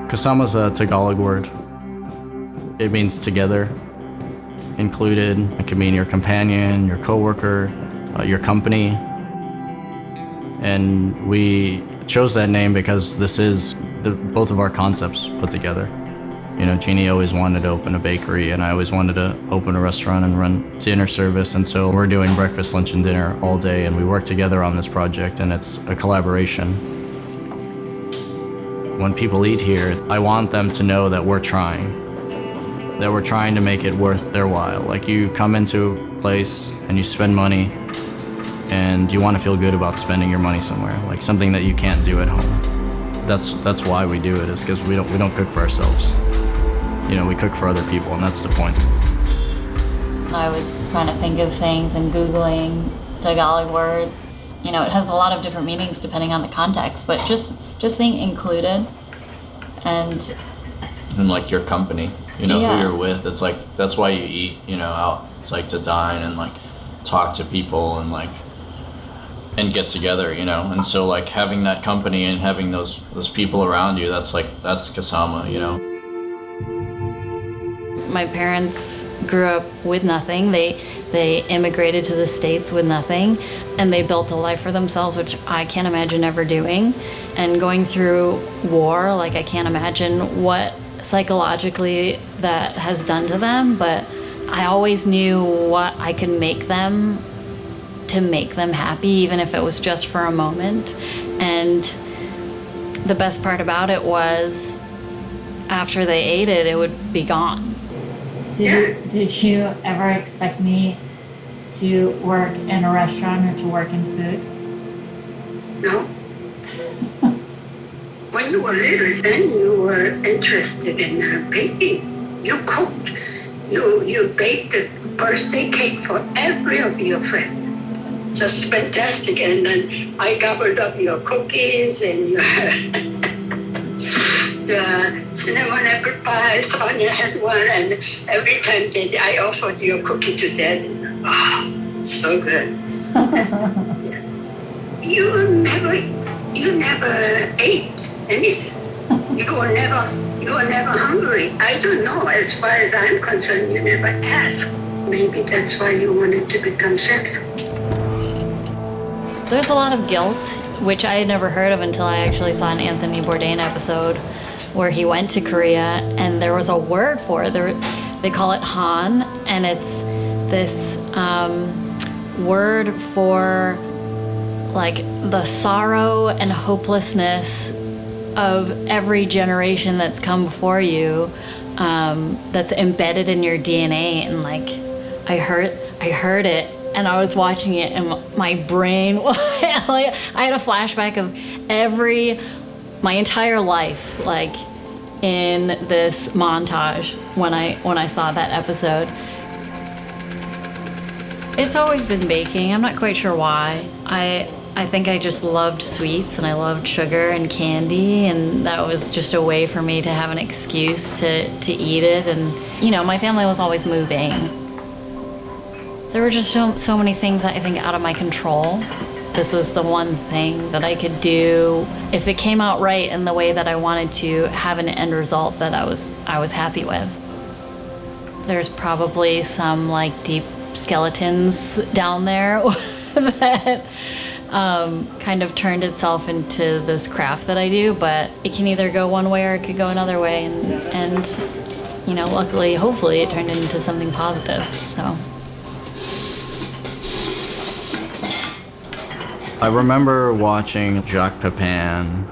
Kasama's a Tagalog word. It means together, included. It can mean your companion, your coworker, your company. And we chose that name because this is both of our concepts put together. You know, Genie always wanted to open a bakery, and I always wanted to open a restaurant and run dinner service. And so we're doing breakfast, lunch, and dinner all day, and we work together on this project, and it's a collaboration. When people eat here, I want them to know that we're trying to make it worth their while. Like, you come into a place and you spend money, and you want to feel good about spending your money somewhere, like something that you can't do at home. That's why we do it, is because we don't cook for ourselves. You know, we cook for other people, and that's the point. I was trying to think of things and Googling Tagalog words. You know, it has a lot of different meanings depending on the context, but just saying included and like your company, you know, yeah. Who you're with. It's like, that's why you eat, you know, out. It's like to dine and like talk to people and like, and get together, you know. And so like having that company and having those people around you, that's Kasama, you know. My parents grew up with nothing. They immigrated to the States with nothing, and they built a life for themselves, which I can't imagine ever doing. And going through war, like, I can't imagine what psychologically that has done to them, but I always knew what I could make them to make them happy, even if it was just for a moment. And the best part about it was after they ate it, it would be gone. Did you ever expect me to work in a restaurant or to work in food? No. When you were little, then you were interested in baking. You cooked. You baked the birthday cake for every of your friends. Just fantastic. And then I gobbled up your cookies and your the cinnamon apple pie. Sonia had one, and every time that I offered your cookie to Dad, oh, so good. You never ate anything. You were never hungry. I don't know. As far as I'm concerned, you never asked. Maybe that's why you wanted to become chef. There's a lot of guilt, which I had never heard of until I actually saw an Anthony Bourdain episode where he went to Korea, and there was a word for it. They call it han, and it's this word for like the sorrow and hopelessness of every generation that's come before you, that's embedded in your DNA. And like, I heard it, and I was watching it, and my brain, like, I had a flashback of my entire life, like, in this montage when I saw that episode. It's always been baking. I'm not quite sure why. I think I just loved sweets, and I loved sugar and candy, and that was just a way for me to have an excuse to eat it. And, you know, my family was always moving. There were just so many things that I think out of my control. This was the one thing that I could do. If it came out right in the way that I wanted to, have an end result that I was happy with. There's probably some like deep skeletons down there that kind of turned itself into this craft that I do, but it can either go one way or it could go another way, and you know, luckily, hopefully, it turned into something positive, so. I remember watching Jacques Pepin,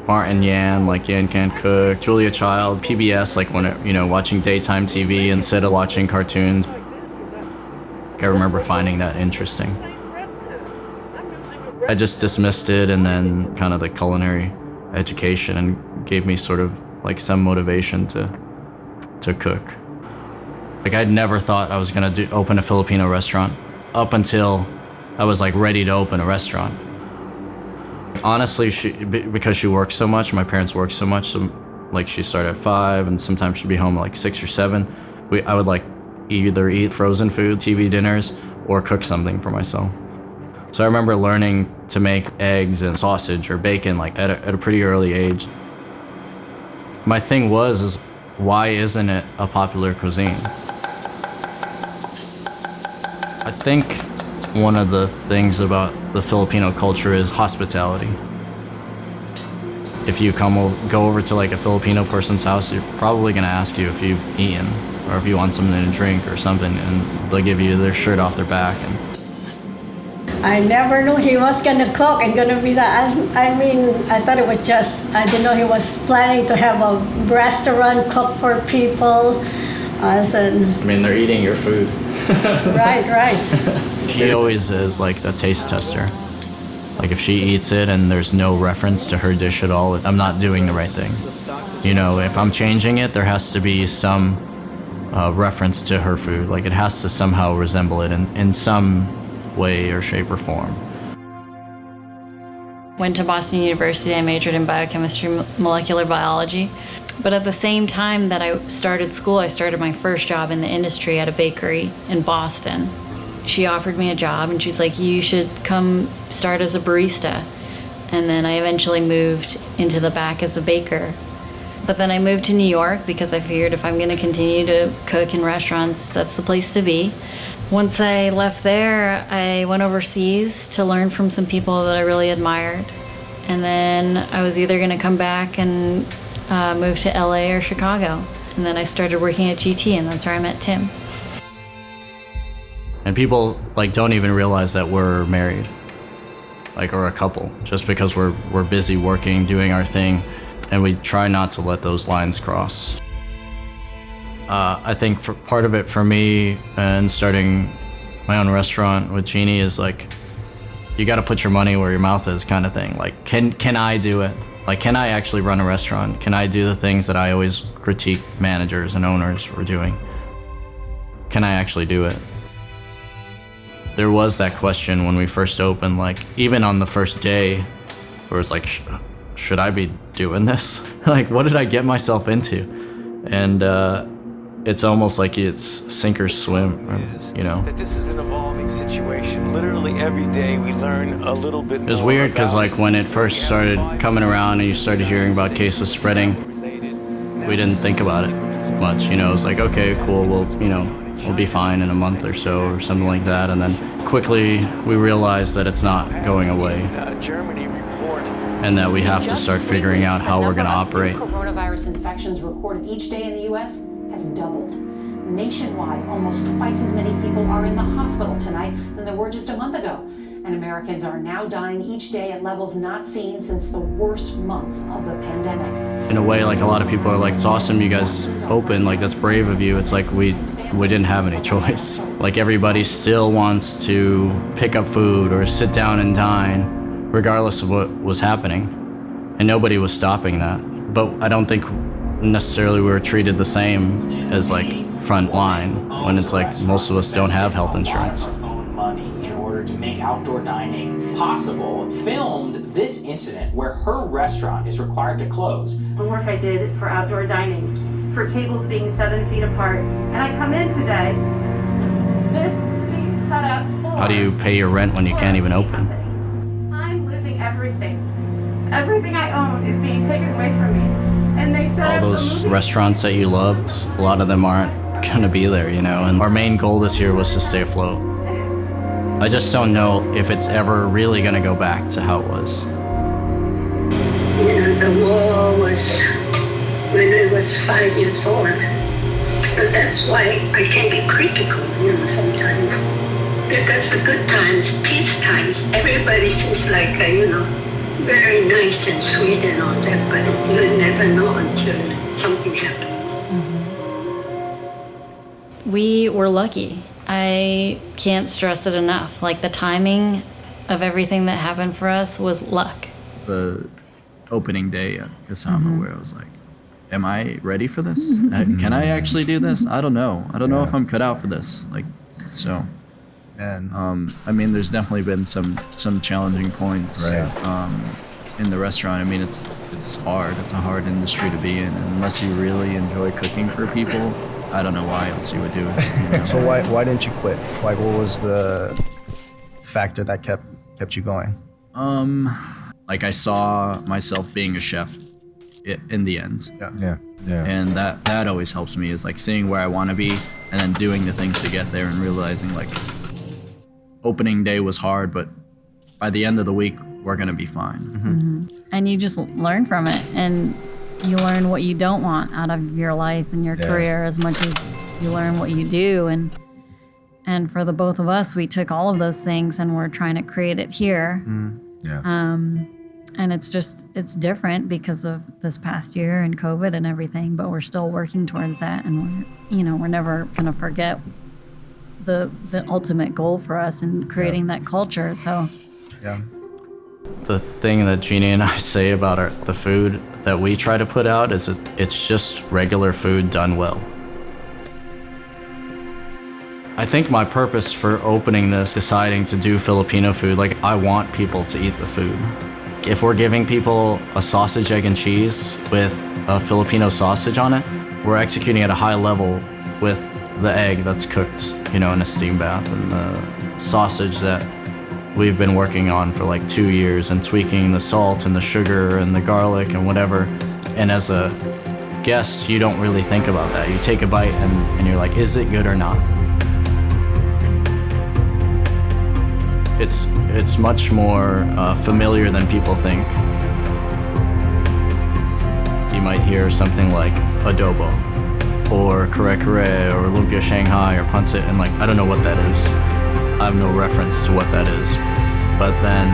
Martin Yan, like Yan Can't Cook, Julia Child, PBS, like when it, you know, watching daytime TV instead of watching cartoons. I remember finding that interesting. I just dismissed it, and then kind of the culinary education and gave me sort of like some motivation to cook. Like, I'd never thought I was gonna open a Filipino restaurant up until I was like ready to open a restaurant. Honestly, because she works so much, my parents work so much, so like she started at 5 and sometimes she'd be home at like 6 or 7. I would like either eat frozen food, TV dinners, or cook something for myself. So I remember learning to make eggs and sausage or bacon like at a pretty early age. My thing is why isn't it a popular cuisine? I think one of the things about the Filipino culture is hospitality. If you go over to like a Filipino person's house, you're probably gonna ask you if you've eaten or if you want something to drink or something, and they'll give you their shirt off their back. And I never knew he was gonna cook and gonna be that. I mean, I thought it was just, I didn't know he was planning to have a restaurant, cook for people. I said, I mean, they're eating your food. right. She always is like a taste tester. Like if she eats it and there's no reference to her dish at all, I'm not doing the right thing. You know, if I'm changing it, there has to be some reference to her food. Like it has to somehow resemble it in some way or shape or form. Went to Boston University. I majored in biochemistry, molecular biology. But at the same time that I started school, I started my first job in the industry at a bakery in Boston. She offered me a job and she's like, you should come start as a barista. And then I eventually moved into the back as a baker. But then I moved to New York because I figured if I'm gonna continue to cook in restaurants, that's the place to be. Once I left there, I went overseas to learn from some people that I really admired. And then I was either gonna come back and move to LA or Chicago. And then I started working at GT, and that's where I met Tim. And people like don't even realize that we're married, like, or a couple, just because we're busy working, doing our thing, and we try not to let those lines cross. I think part of it for me and starting my own restaurant with Genie is like, you got to put your money where your mouth is, kind of thing. Like, can I do it? Like, can I actually run a restaurant? Can I do the things that I always critique managers and owners were doing? Can I actually do it? There was that question when we first opened, like, even on the first day, where it's like, should I be doing this? Like, what did I get myself into? And it's almost like it's sink or swim, you know? That this is an evolving situation. Literally every day we learn a little bit more. It was weird because like when it first started coming around and you started hearing about cases spreading, we didn't think about it much, you know? It was like, okay, cool, we'll be fine in a month or so or something like that. And then quickly we realized that it's not going away. Germany report. And that we have to start figuring out how we're gonna operate. Coronavirus infections recorded each day in the U.S. has doubled. Nationwide, almost twice as many people are in the hospital tonight than there were just a month ago. And Americans are now dying each day at levels not seen since the worst months of the pandemic. In a way, like a lot of people are like, it's awesome you guys open, like that's brave of you. It's like we didn't have any choice. Like everybody still wants to pick up food or sit down and dine, regardless of what was happening. And nobody was stopping that. But I don't think necessarily we were treated the same as like front line when it's like most of us don't have health insurance. Own money in order to make outdoor dining possible. Filmed this incident where her restaurant is required to close. The work I did for outdoor dining, for tables being 7 feet apart, and I come in today, this being set up for. How do you pay your rent when you can't even open? I'm losing everything. Everything I own is being taken away from me. And they said all those restaurants that you loved, a lot of them aren't gonna be there, you know, and our main goal this year was to stay afloat. I just don't know if it's ever really gonna go back to how it was. You know, the war was when I was 5 years old. But that's why I can be critical, you know, sometimes. Because the good times, peace times, everybody seems like, very nice and sweet and all that, but you never know until something happens. We were lucky. I can't stress it enough. Like the timing of everything that happened for us was luck. The opening day at Kasama where I was like, am I ready for this? Can I actually do this? I don't know. I don't know if I'm cut out for this. Like, so. And I mean, there's definitely been some challenging points in the restaurant. I mean, it's hard. It's a hard industry to be in, and unless you really enjoy cooking for people, I don't know why else you would do it. You know? So why didn't you quit? Like, what was the factor that kept kept you going? Like I saw myself being a chef in the end. Yeah. And that always helps me, is like seeing where I want to be and then doing the things to get there and realizing like opening day was hard, but by the end of the week, we're going to be fine. Mm-hmm. And you just learn from it, and you learn what you don't want out of your life and your career as much as you learn what you do. And for the both of us, we took all of those things and we're trying to create it here. And it's different because of this past year and COVID and everything, but we're still working towards that. And we're never going to forget the ultimate goal for us in creating that culture. So the thing that Genie and I say about the food that we try to put out is it's just regular food done well. I think my purpose for opening this, deciding to do Filipino food, like I want people to eat the food. If we're giving people a sausage, egg, and cheese with a Filipino sausage on it, we're executing at a high level with the egg that's cooked, in a steam bath, and the sausage that we've been working on for like 2 years and tweaking the salt and the sugar and the garlic and whatever. And as a guest, you don't really think about that. You take a bite and you're like, is it good or not? It's much more familiar than people think. You might hear something like adobo, or kare-kare, or lumpia Shanghai, or pancit, and like, I don't know what that is. I have no reference to what that is. But then,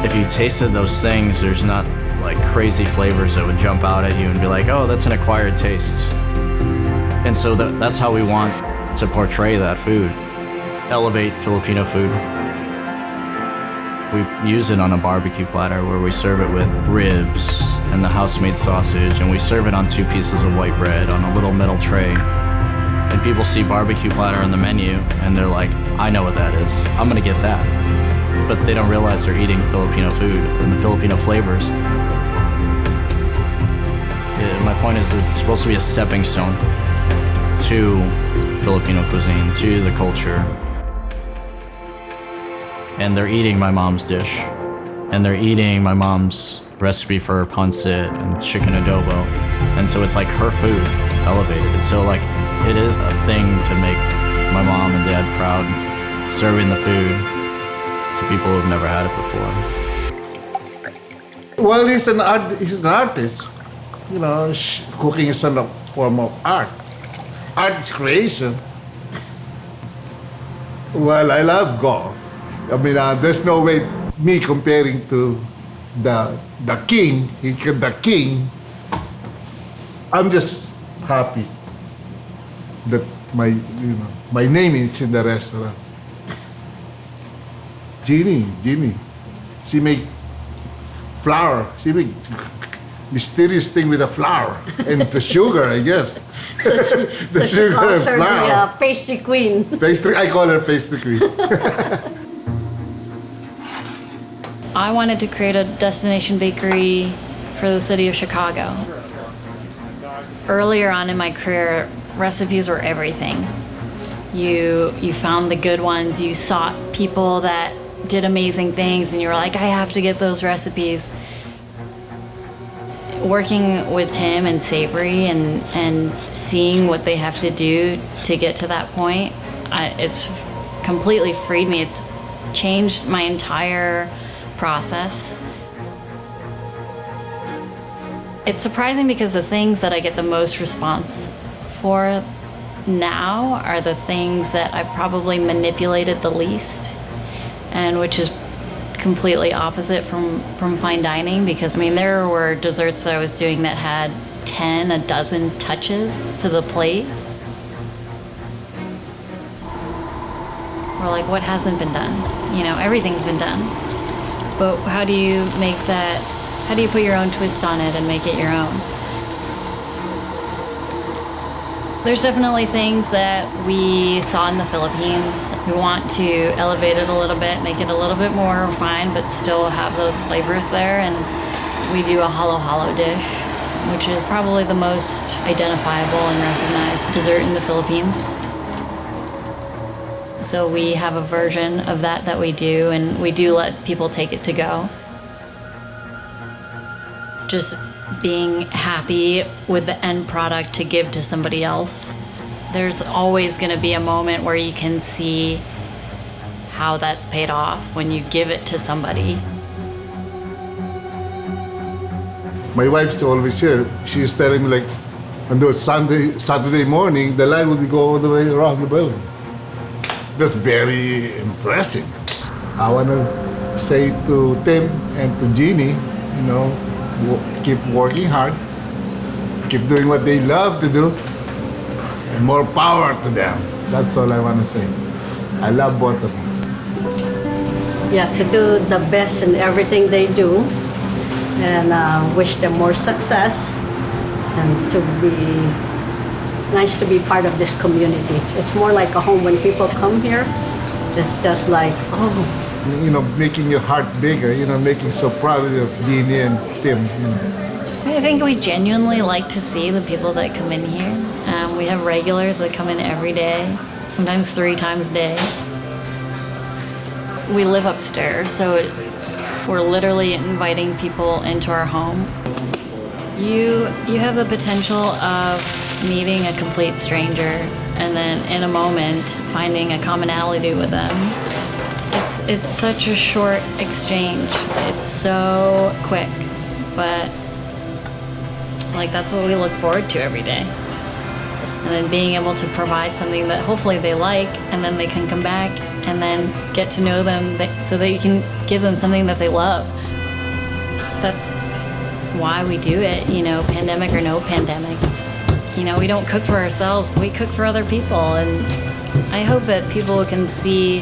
if you tasted those things, there's not like crazy flavors that would jump out at you and be like, oh, that's an acquired taste. And so that's how we want to portray that food. Elevate Filipino food. We use it on a barbecue platter where we serve it with ribs and the house-made sausage, and we serve it on 2 pieces of white bread on a little metal tray. And people see barbecue platter on the menu and they're like, I know what that is. I'm gonna get that. But they don't realize they're eating Filipino food and the Filipino flavors. My point is, it's supposed to be a stepping stone to Filipino cuisine, to the culture. And they're eating my mom's dish. And they're eating my mom's recipe for pancit and chicken adobo. And so it's like her food elevated. And so like, it is a thing to make my mom and dad proud, serving the food to people who have never had it before. Well, he's an artist. Cooking is a form of art. Art is creation. Well, I love golf. I mean, there's no way me comparing to the king. The king. I'm just happy that my name is in the restaurant. Genie. She make flour. She make mysterious thing with the flour and the sugar, I guess. So she calls her the pastry queen. I call her pastry queen. I wanted to create a destination bakery for the city of Chicago. Earlier on in my career, recipes were everything. You found the good ones, you sought people that did amazing things, and you were like, I have to get those recipes. Working with Tim and Savory and seeing what they have to do to get to that point, it's completely freed me. It's changed my entire process. It's surprising because the things that I get the most response for now are the things that I probably manipulated the least, and which is completely opposite from fine dining, because there were desserts that I was doing that had a dozen touches to the plate. We're like, what hasn't been done? Everything's been done. But how do you make that, how do you put your own twist on it and make it your own? There's definitely things that we saw in the Philippines. We want to elevate it a little bit, make it a little bit more refined, but still have those flavors there. And we do a halo-halo dish, which is probably the most identifiable and recognized dessert in the Philippines. So we have a version of that we do, and we do let people take it to go. Just being happy with the end product to give to somebody else. There's always going to be a moment where you can see how that's paid off when you give it to somebody. My wife's always here. She's telling me, like, on those Saturday morning, the line will go all the way around the building. That's very impressive. I want to say to Tim and to Genie, you know, keep working hard, keep doing what they love to do, and more power to them. That's all I want to say. I love both of them. Yeah, to do the best in everything they do, and wish them more success, and to be nice to be part of this community. It's more like a home when people come here. It's just like, oh. You know, making your heart bigger, you know, making so proud of Genie and Tim. You know. I think we genuinely like to see the people that come in here. We have regulars that come in every day, sometimes 3 times a day. We live upstairs, so we're literally inviting people into our home. You have the potential of meeting a complete stranger and then in a moment finding a commonality with them. It's such a short exchange. It's so quick, but like that's what we look forward to every day. And then being able to provide something that hopefully they like, and then they can come back and then get to know them so that you can give them something that they love. That's why we do it, you know, pandemic or no pandemic. You know, we don't cook for ourselves, we cook for other people. And I hope that people can see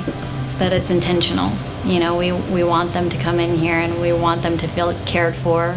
that it's intentional. You know, we want them to come in here and we want them to feel cared for.